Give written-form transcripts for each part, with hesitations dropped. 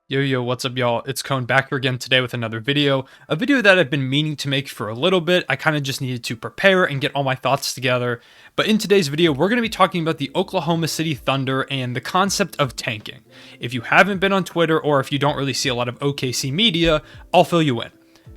Yo, what's up, y'all? It's Cone back here again today with another video. A video that I've been meaning to make for a little bit. I kind of just needed to prepare and get all my thoughts together. But in today's video, we're going to be talking about the Oklahoma City Thunder and the concept of tanking. If you haven't been on Twitter or if you don't really see a lot of OKC media, I'll fill you in.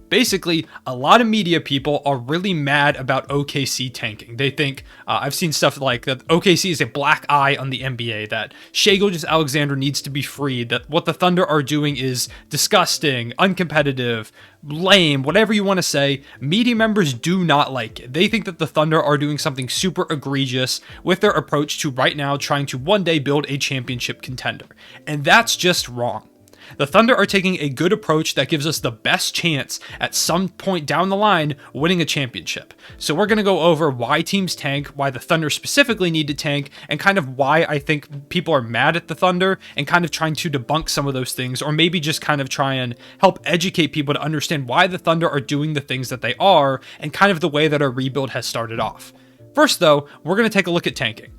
Basically, a lot of media people are really mad about OKC tanking. They think, I've seen stuff like that OKC is a black eye on the NBA, that Shai Gilgeous-Alexander needs to be freed, that what the Thunder are doing is disgusting, uncompetitive, lame, whatever you want to say. Media members do not like it. They think that the Thunder are doing something super egregious with their approach to right now trying to one day build a championship contender. And that's just wrong. The Thunder are taking a good approach that gives us the best chance at some point down the line winning a championship. So we're going to go over why teams tank, why the Thunder specifically need to tank, and kind of why I think people are mad at the Thunder, and kind of trying to debunk some of those things, or maybe just kind of try and help educate people to understand why the Thunder are doing the things that they are, and kind of the way that our rebuild has started off. First though, we're going to take a look at tanking.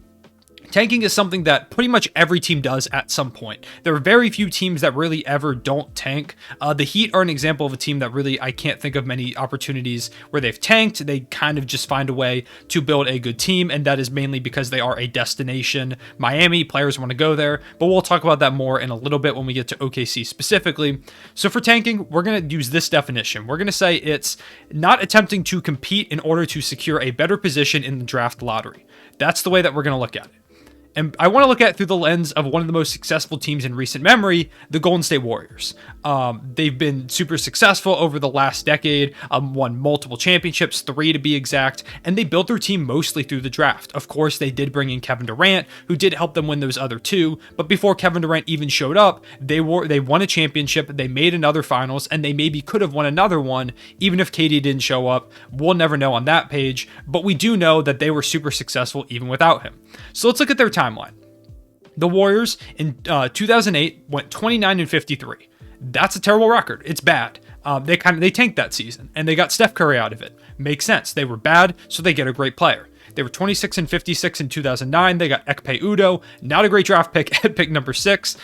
Tanking is something that pretty much every team does at some point. There are very few teams that really ever don't tank. The Heat are an example of a team that really, I can't think of many opportunities where they've tanked. They kind of just find a way to build a good team, and that is mainly because they are a destination. Miami, players want to go there, but we'll talk about that more in a little bit when we get to OKC specifically. So for tanking, we're going to use this definition. We're going to say it's not attempting to compete in order to secure a better position in the draft lottery. That's the way that we're going to look at it. And I want to look at it through the lens of one of the most successful teams in recent memory, the Golden State Warriors. They've been super successful over the last decade, won multiple championships, 3 to be exact, and they built their team mostly through the draft. Of course, they did bring in Kevin Durant, who did help them win those other 2, but before Kevin Durant even showed up, they won a championship, they made another finals, and they maybe could have won another one, even if KD didn't show up. We'll never know on that page, but we do know that they were super successful even without him. So let's look at their timeline. The Warriors in 2008 went 29-53. That's a terrible record. It's bad. They tanked that season, and they got Steph Curry out of it. Makes sense. They were bad, so they get a great player. They were 26-56 in 2009. They got Ekpe Udoh, not a great draft pick at pick number 6.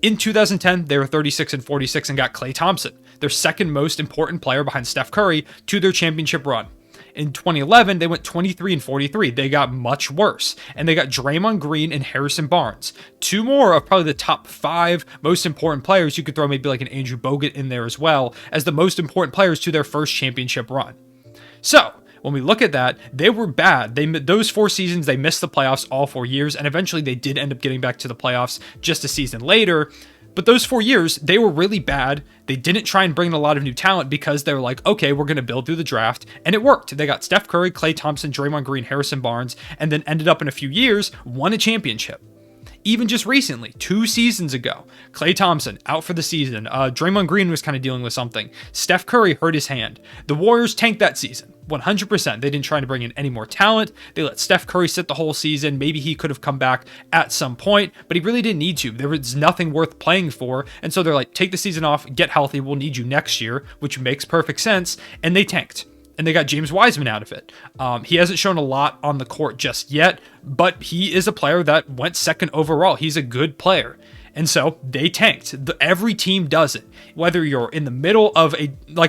In 2010, they were 36-46 and got Klay Thompson, their second most important player behind Steph Curry, to their championship run. In 2011, they went 23-43. They got much worse. And they got Draymond Green and Harrison Barnes. 2 more of probably the top 5 most important players. You could throw maybe like an Andrew Bogut in there as well as the most important players to their first championship run. So when we look at that, they were bad. Those 4 seasons, they missed the playoffs all 4 years. And eventually they did end up getting back to the playoffs just a season later. But those 4 years, they were really bad. They didn't try and bring in a lot of new talent because they were like, okay, we're going to build through the draft. And it worked. They got Steph Curry, Klay Thompson, Draymond Green, Harrison Barnes, and then ended up in a few years, won a championship. Even just recently, 2 seasons ago, Klay Thompson out for the season. Draymond Green was kind of dealing with something. Steph Curry hurt his hand. The Warriors tanked that season, 100%. They didn't try to bring in any more talent. They let Steph Curry sit the whole season. Maybe he could have come back at some point, but he really didn't need to. There was nothing worth playing for, and so they're like, take the season off, get healthy, we'll need you next year, which makes perfect sense, and they tanked. And they got James Wiseman out of it. He hasn't shown a lot on the court just yet, but he is a player that went 2nd overall. He's a good player. And so they tanked. Every team does it. Whether you're in the middle of a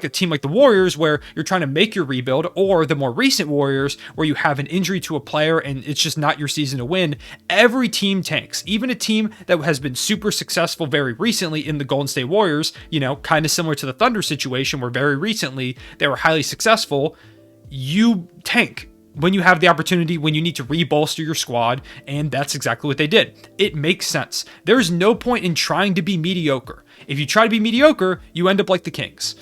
team like the Warriors where you're trying to make your rebuild, or the more recent Warriors where you have an injury to a player and it's just not your season to win, every team tanks. Even a team that has been super successful very recently in the Golden State Warriors, kind of similar to the Thunder situation where very recently they were highly successful, you tank when you have the opportunity, when you need to re-bolster your squad, and that's exactly what they did. It makes sense. There's no point in trying to be mediocre. If you try to be mediocre, you end up like the Kings.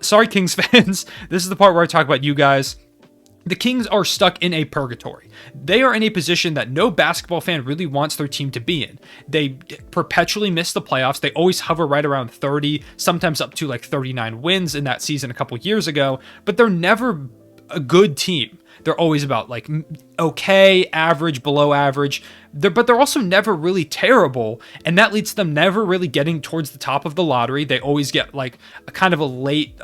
Sorry, Kings fans. This is the part where I talk about you guys. The Kings are stuck in a purgatory. They are in a position that no basketball fan really wants their team to be in. They perpetually miss the playoffs. They always hover right around 30, sometimes up to like 39 wins in that season a couple years ago, but they're never a good team. They're always about like okay, average, below average, but they're also never really terrible, and that leads to them never really getting towards the top of the lottery. They always get like a kind of a late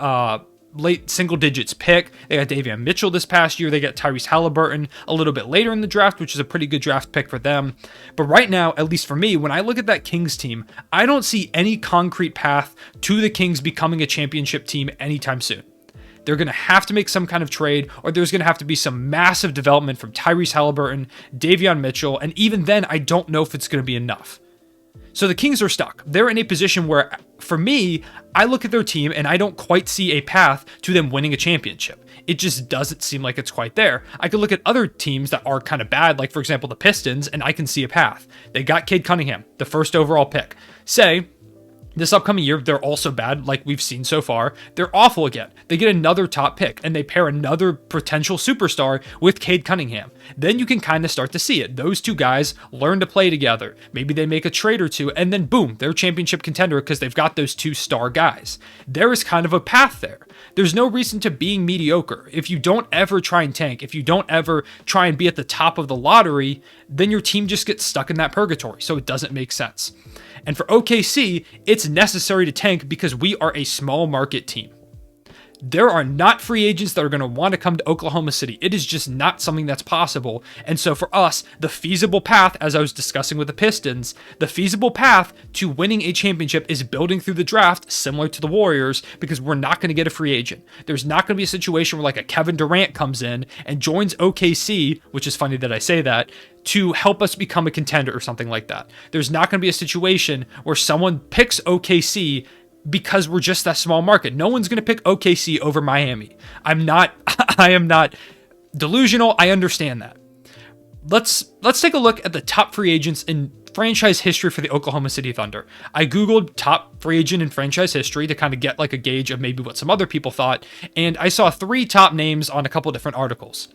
late single digits pick. They got Davion Mitchell this past year. They got Tyrese Halliburton a little bit later in the draft, which is a pretty good draft pick for them. But right now, at least for me, when I look at that Kings team, I don't see any concrete path to the Kings becoming a championship team anytime soon. They're going to have to make some kind of trade, or there's going to have to be some massive development from Tyrese Halliburton, Davion Mitchell, and even then, I don't know if it's going to be enough. So the Kings are stuck. They're in a position where, for me, I look at their team and I don't quite see a path to them winning a championship. It just doesn't seem like it's quite there. I could look at other teams that are kind of bad, like for example the Pistons, and I can see a path. They got Cade Cunningham, the first overall pick. Say, this upcoming year, they're also bad, like we've seen so far. They're awful again. They get another top pick, and they pair another potential superstar with Cade Cunningham. Then you can kind of start to see it. Those two guys learn to play together. Maybe they make a trade or two, and then boom, they're a championship contender because they've got those two star guys. There is kind of a path there. There's no reason to being mediocre. If you don't ever try and tank, if you don't ever try and be at the top of the lottery, then your team just gets stuck in that purgatory, so it doesn't make sense. And for OKC, it's necessary to tank because we are a small market team. There are not free agents that are going to want to come to Oklahoma City. It is just not something that's possible. And so for us, the feasible path, as I was discussing with the Pistons, the feasible path to winning a championship is building through the draft, similar to the Warriors, because we're not going to get a free agent. There's not going to be a situation where like a Kevin Durant comes in and joins OKC, which is funny that I say that, to help us become a contender or something like that. There's not going to be a situation where someone picks OKC because we're just that small market. No one's going to pick OKC over Miami. I am not delusional. I understand that. Let's take a look at the top free agents in franchise history for the Oklahoma City Thunder. I Googled top free agent in franchise history to kind of get like a gauge of maybe what some other people thought. And I saw 3 top names on a couple different articles.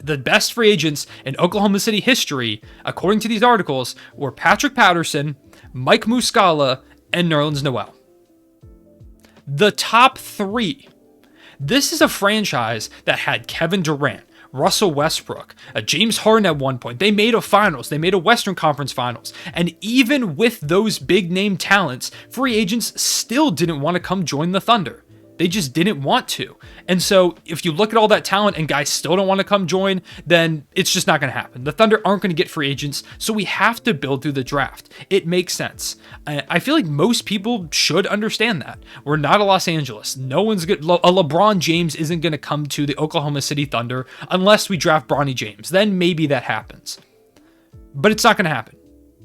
The best free agents in Oklahoma City history, according to these articles, were Patrick Patterson, Mike Muscala, and Nerlens Noel. The top 3. This is a franchise that had Kevin Durant, Russell Westbrook, James Harden at one point. They made a finals. They made a Western Conference finals. And even with those big name talents, free agents still didn't want to come join the Thunder. They just didn't want to. And so if you look at all that talent and guys still don't want to come join, then it's just not going to happen. The Thunder aren't going to get free agents, so we have to build through the draft. It makes sense. I feel like most people should understand that. We're not a Los Angeles. No one's good. A LeBron James isn't going to come to the Oklahoma City Thunder unless we draft Bronny James. Then maybe that happens. But it's not going to happen.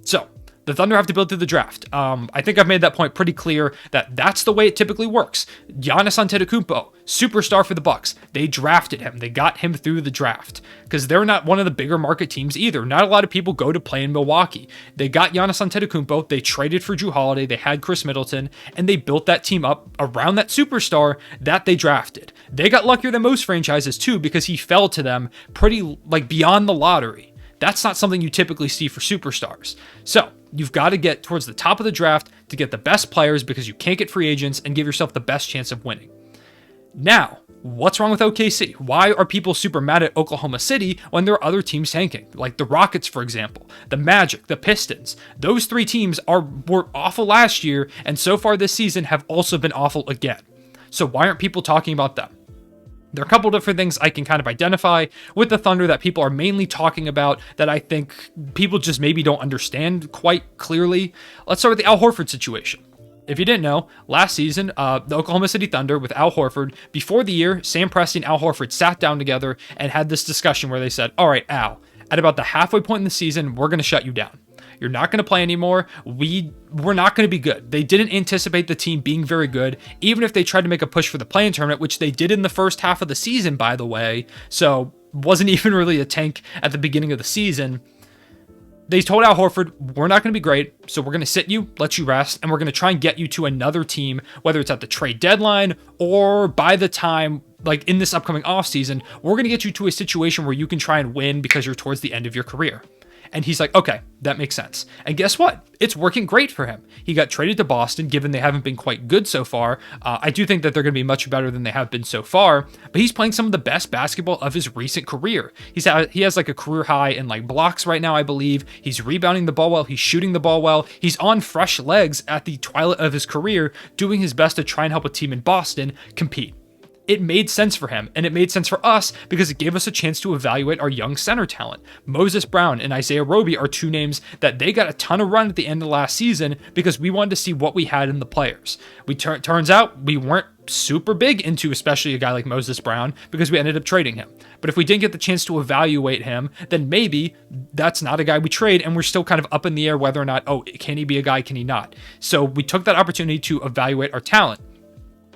So the Thunder have to build through the draft. I think I've made that point pretty clear that that's the way it typically works. Giannis Antetokounmpo, superstar for the Bucks. They drafted him. They got him through the draft because they're not one of the bigger market teams either. Not a lot of people go to play in Milwaukee. They got Giannis Antetokounmpo. They traded for Jrue Holiday. They had Chris Middleton, and they built that team up around that superstar that they drafted. They got luckier than most franchises too because he fell to them pretty like beyond the lottery. That's not something you typically see for superstars. So you've got to get towards the top of the draft to get the best players because you can't get free agents and give yourself the best chance of winning. Now, what's wrong with OKC? Why are people super mad at Oklahoma City when there are other teams tanking? Like the Rockets, for example, the Magic, the Pistons. Those 3 teams were awful last year, and so far this season have also been awful again. So why aren't people talking about them? There are a couple different things I can kind of identify with the Thunder that people are mainly talking about that I think people just maybe don't understand quite clearly. Let's start with the Al Horford situation. If you didn't know, last season, the Oklahoma City Thunder with Al Horford, before the year, Sam Presti and Al Horford sat down together and had this discussion where they said, all right, Al, at about the halfway point in the season, we're going to shut you down. You're not going to play anymore. We're not going to be good. They didn't anticipate the team being very good, even if they tried to make a push for the play-in tournament, which they did in the first half of the season, by the way. So wasn't even really a tank at the beginning of the season. They told Al Horford, we're not going to be great, so we're going to sit you, let you rest, and we're going to try and get you to another team, whether it's at the trade deadline or by the time, like in this upcoming offseason, we're going to get you to a situation where you can try and win because you're towards the end of your career. And he's like, okay, that makes sense. And guess what? It's working great for him. He got traded to Boston, given they haven't been quite good so far. I do think that they're going to be much better than they have been so far, but he's playing some of the best basketball of his recent career. He has like a career high in like blocks right now, I believe. He's rebounding the ball well. He's shooting the ball well. He's on fresh legs at the twilight of his career, doing his best to try and help a team in Boston compete. It made sense for him, and it made sense for us because it gave us a chance to evaluate our young center talent. Moses Brown and Isaiah Roby are two names that they got a ton of run at the end of last season because we wanted to see what we had in the players. Turns out we weren't super big into especially a guy like Moses Brown because we ended up trading him. But if we didn't get the chance to evaluate him, then maybe that's not a guy we trade, and we're still kind of up in the air whether or not, oh, can he be a guy, can he not? So we took that opportunity to evaluate our talent.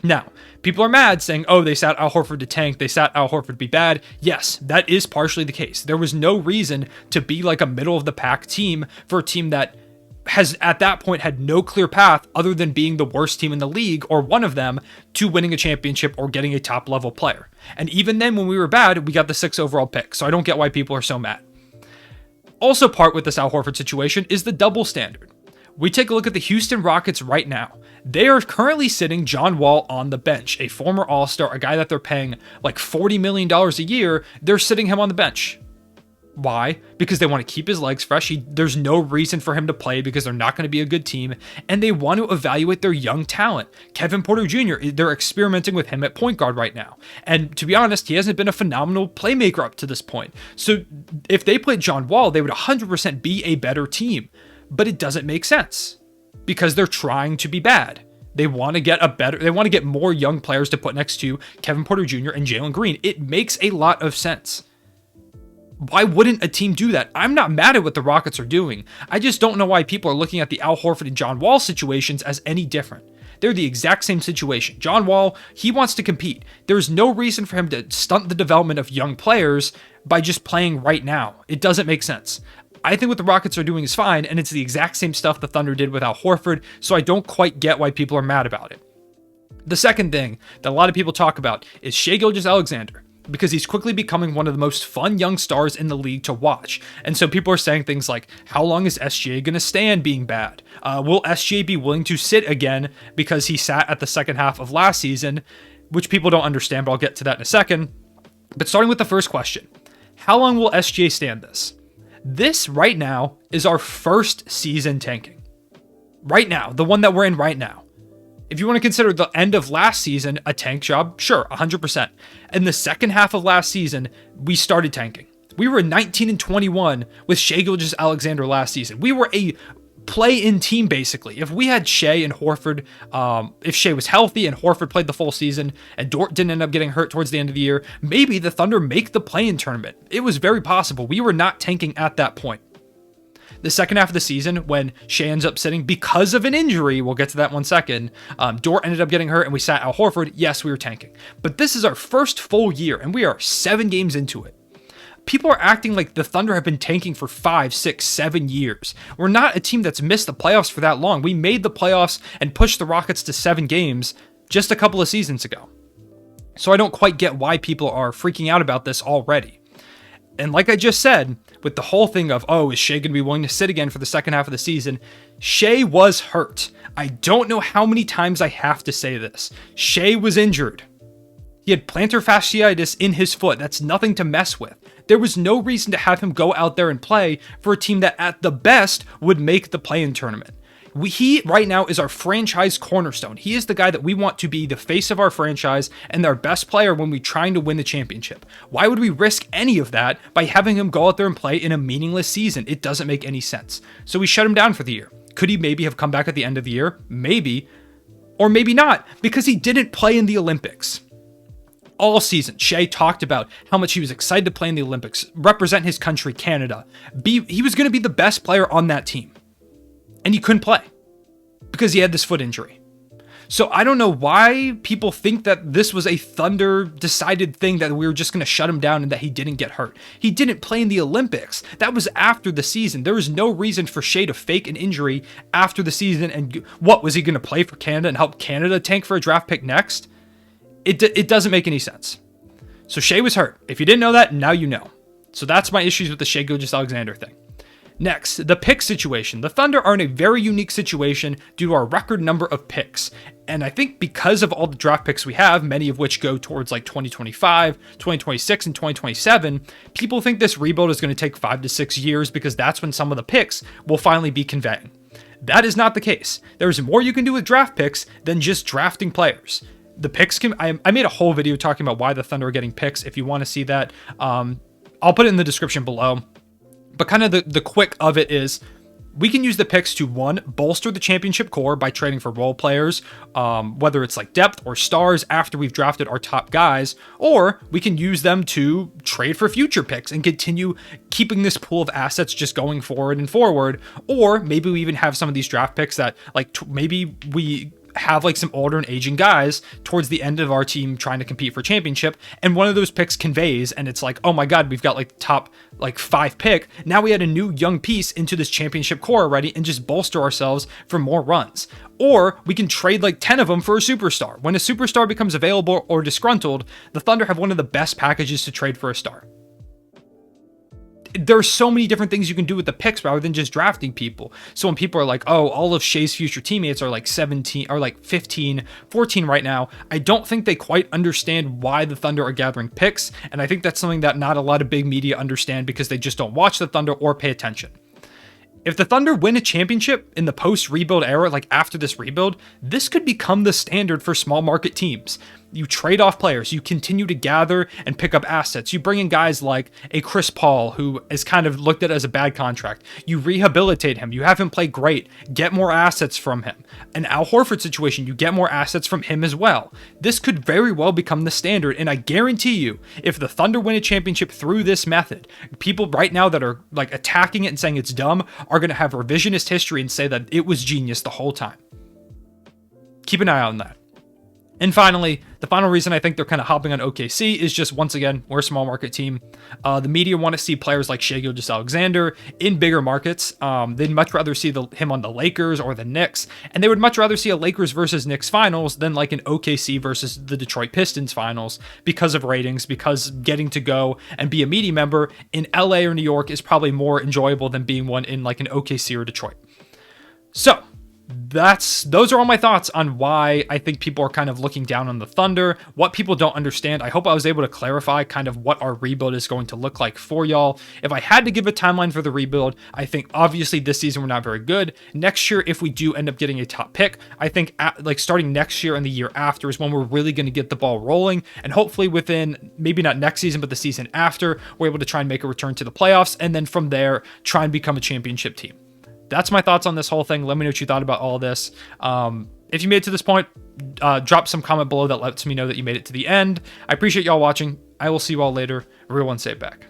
Now, people are mad saying, oh, they sat Al Horford to tank, they sat Al Horford to be bad. Yes, that is partially the case. There was no reason to be like a middle of the pack team for a team that has at that point had no clear path other than being the worst team in the league or one of them to winning a championship or getting a top level player. And even then when we were bad, we got the 6th overall pick. So I don't get why people are so mad. Also part with this Al Horford situation is the double standard. We take a look at the Houston Rockets right now. They are currently sitting John Wall on the bench, a former All-Star, a guy that they're paying like $40 million a year. They're sitting him on the bench. Why? Because they want to keep his legs fresh. There's no reason for him to play because they're not going to be a good team, and they want to evaluate their young talent. Kevin Porter Jr., they're experimenting with him at point guard right now. And to be honest, he hasn't been a phenomenal playmaker up to this point. So if they played John Wall, they would 100% be a better team. But it doesn't make sense because they're trying to be bad. They want to get more young players to put next to Kevin Porter Jr. and Jalen Green. It makes a lot of sense. Why wouldn't a team do that? I'm not mad at what the Rockets are doing. I just don't know why people are looking at the Al Horford and John Wall situations as any different. They're the exact same situation. John Wall, he wants to compete. There's no reason for him to stunt the development of young players by just playing right now. It doesn't make sense. I think what the Rockets are doing is fine, and it's the exact same stuff the Thunder did with Al Horford, so I don't quite get why people are mad about it. The second thing that a lot of people talk about is Shai Gilgeous-Alexander, because he's quickly becoming one of the most fun young stars in the league to watch. And so people are saying things like, how long is SGA going to stand being bad? Will SGA be willing to sit again because he sat at the second half of last season, which people don't understand, but I'll get to that in a second. But starting with the first question, how long will SGA stand this? This right now is our first season tanking. Right now, the one that we're in right now. If you want to consider the end of last season a tank job, sure, 100%. In the second half of last season, we started tanking. We were 19-21 with Shai Gilgeous-Alexander last season. We were a play-in team, basically. If we had Shai and Horford, if Shai was healthy and Horford played the full season and Dort didn't end up getting hurt towards the end of the year, maybe the Thunder make the play-in tournament. It was very possible. We were not tanking at that point. The second half of the season, when Shai ends up sitting because of an injury, we'll get to that in 1 second, Dort ended up getting hurt and we sat Al Horford, yes, we were tanking. But this is our first full year and we are 7 games into it. People are acting like the Thunder have been tanking for 5, 6, 7 years. We're not a team that's missed the playoffs for that long. We made the playoffs and pushed the Rockets to 7 games just a couple of seasons ago. So I don't quite get why people are freaking out about this already. And like I just said, with the whole thing of, oh, is Shai going to be willing to sit again for the second half of the season? Shai was hurt. I don't know how many times I have to say this. Shai was injured. He had plantar fasciitis in his foot. That's nothing to mess with. There was no reason to have him go out there and play for a team that at the best would make the play-in tournament. He right now is our franchise cornerstone. He is the guy that we want to be the face of our franchise and our best player when we're trying to win the championship. Why would we risk any of that by having him go out there and play in a meaningless season? It doesn't make any sense. So we shut him down for the year. Could he maybe have come back at the end of the year? Maybe. Or maybe not, because he didn't play in the Olympics. All season, Shai talked about how much he was excited to play in the Olympics, represent his country, Canada. He was going to be the best player on that team. And he couldn't play because he had this foot injury. So I don't know why people think that this was a Thunder decided thing that we were just going to shut him down and that he didn't get hurt. He didn't play in the Olympics. That was after the season. There was no reason for Shai to fake an injury after the season. And what, was he going to play for Canada and help Canada tank for a draft pick next? It doesn't make any sense. So Shai was hurt. If you didn't know that, now you know. So that's my issues with the Shai Gilgeous-Alexander thing. Next, the pick situation. The Thunder are in a very unique situation due to our record number of picks. And I think because of all the draft picks we have, many of which go towards like 2025, 2026, and 2027, people think this rebuild is going to take 5 to 6 years because that's when some of the picks will finally be conveying. That is not the case. There's more you can do with draft picks than just drafting players. the picks can, I made a whole video talking about why the Thunder are getting picks. If you want to see that, I'll put it in the description below. But kind of the quick of it is, we can use the picks to, one, bolster the championship core by trading for role players, whether it's like depth or stars after we've drafted our top guys, or we can use them to trade for future picks and continue keeping this pool of assets just going forward and forward. Or maybe we even have some of these draft picks that, like, maybe we have like some older and aging guys towards the end of our team trying to compete for championship, and one of those picks conveys, and it's like, oh my god, we've got like the top like 5 pick. Now we add a new young piece into this championship core already and just bolster ourselves for more runs. Or we can trade like 10 of them for a superstar. When a superstar becomes available or disgruntled, the Thunder have one of the best packages to trade for a star. There's so many different things you can do with the picks rather than just drafting people. So when people are like, oh, all of Shai's future teammates are like 17 or like 15, 14 right now, I don't think they quite understand why the Thunder are gathering picks. And I think that's something that not a lot of big media understand because they just don't watch the Thunder or pay attention. If the Thunder win a championship in the post-rebuild era, like after this rebuild, this could become the standard for small market teams. You trade off players, you continue to gather and pick up assets. You bring in guys like a Chris Paul, who is kind of looked at as a bad contract. You rehabilitate him, you have him play great, get more assets from him. An Al Horford situation, you get more assets from him as well. This could very well become the standard, and I guarantee you, if the Thunder win a championship through this method, people right now that are like attacking it and saying it's dumb are going to have revisionist history and say that it was genius the whole time. Keep an eye on that. And finally, the final reason I think they're kind of hopping on OKC is just, once again, we're a small market team. The media want to see players like Shai Gilgeous-Alexander in bigger markets. They'd much rather see him on the Lakers or the Knicks, and they would much rather see a Lakers versus Knicks finals than like an OKC versus the Detroit Pistons finals because of ratings, because getting to go and be a media member in LA or New York is probably more enjoyable than being one in like an OKC or Detroit. So those are all my thoughts on why I think people are kind of looking down on the Thunder, what people don't understand. I hope I was able to clarify kind of what our rebuild is going to look like for y'all. If I had to give a timeline for the rebuild, I think obviously this season we're not very good. Next year, if we do end up getting a top pick, I think like starting next year and the year after is when we're really going to get the ball rolling, and hopefully within maybe not next season but the season after, we're able to try and make a return to the playoffs, and then from there try and become a championship team. That's my thoughts on this whole thing. Let me know what you thought about all this. If you made it to this point, drop some comment below that lets me know that you made it to the end. I appreciate y'all watching. I will see you all later. Everyone, say it back.